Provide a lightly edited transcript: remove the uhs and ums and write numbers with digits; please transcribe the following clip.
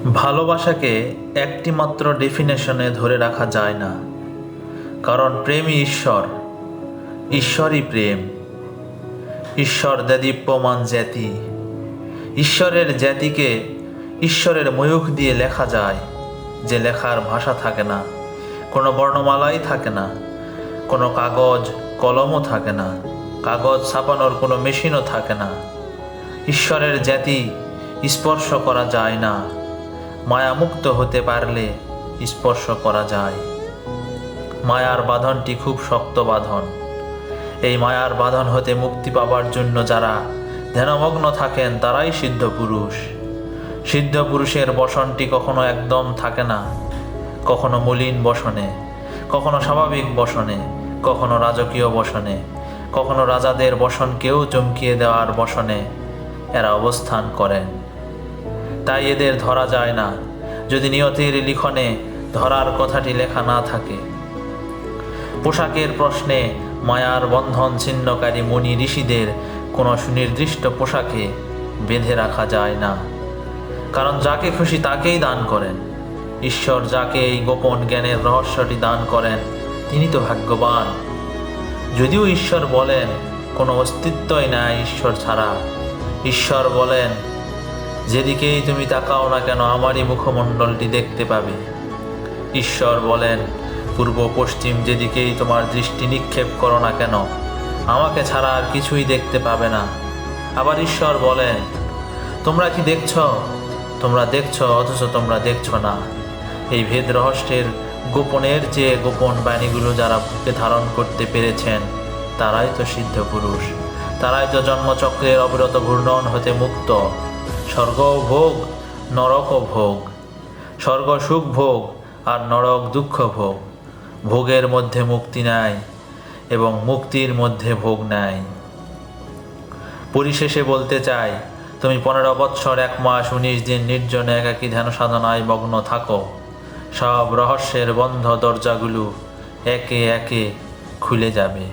ভালোবাসাকে একটি মাত্র ডেফিনেশনে ধরে রাখা যায় না, কারণ প্রেমই ঈশ্বর, ঈশ্বরই প্রেম। ঈশ্বর দেদীপ্যমান জাতি। ঈশ্বরের জাতিকে ঈশ্বরের ময়ূখ দিয়ে লেখা যায়, যে লেখার ভাষা থাকে না, কোনো বর্ণমালাই থাকে না, কোনো কাগজ কলমও থাকে না, কাগজ ছাপানোর কোনো মেশিনও থাকে না। ঈশ্বরের জাতি স্পর্শ করা যায় না, মায়ামুক্ত হতে পারলে স্পর্শ করা যায়। মায়ার বাঁধনটি খুব শক্ত বাঁধন। এই মায়ার বাঁধন হতে মুক্তি পাবার জন্য যারা ধ্যানমগ্ন থাকেন তারাই সিদ্ধ পুরুষ। সিদ্ধ পুরুষের বসনটি কখনো একদম থাকে না, কখনো মলিন বসনে, কখনো স্বাভাবিক বসনে, কখনো রাজকীয় বসনে, কখনো রাজাদের বসনকেও চমকিয়ে দেওয়ার বসনে এরা অবস্থান করেন। তাই এদের ধরা যায় না যদি নিয়তির লিখনে ধরার কথাটি লেখা না থাকে। পোশাকের প্রশ্নে মায়ার বন্ধন ছিন্নকারী মুনি ঋষিদের কোনো সুনির্দিষ্ট পোশাকে বেঁধে রাখা যায় না, কারণ যাকে খুশি তাকেই দান করেন। ঈশ্বর যাকে এই গোপন জ্ঞানের রহস্যটি দান করেন তিনি তো ভাগ্যবান। যদিও ঈশ্বর বলেন কোনো অস্তিত্বই নাই ঈশ্বর ছাড়া। ঈশ্বর বলেন যেদিকেই তুমি তাকাও না কেন আমারই মুখমণ্ডলটি দেখতে পাবে। ঈশ্বর বলেন পূর্ব পশ্চিম যেদিকেই তোমার দৃষ্টি নিক্ষেপ করো না কেন আমাকে ছাড়া আর কিছুই দেখতে পাবে না। আবার ঈশ্বর বলেন তোমরা কি দেখছ? তোমরা দেখছ অথচ তোমরা দেখছ না। এই ভেদ রহস্যের গোপনের চেয়ে গোপন বাণীগুলো যারা বুকে ধারণ করতে পেরেছেন তারাই তো সিদ্ধ পুরুষ, তারাই তো জন্মচক্রের অবিরত ঘূর্ণন হতে মুক্ত। স্বর্গ ভোগ, নরক ভোগ, স্বর্গ সুখ ভোগ আর নরক দুঃখ ভোগ। ভোগের মধ্যে মুক্তি নাই এবং মুক্তির মধ্যে ভোগ নাই। পরিশেষে বলতে চাই, তুমি 15 বৎসর 1 মাস 19 দিন নির্জনে একাকী ধ্যান সাধনায় মগ্ন থাকো। সব রহস্যের বন্ধ দরজাগুলো একে একে খুলে যাবে।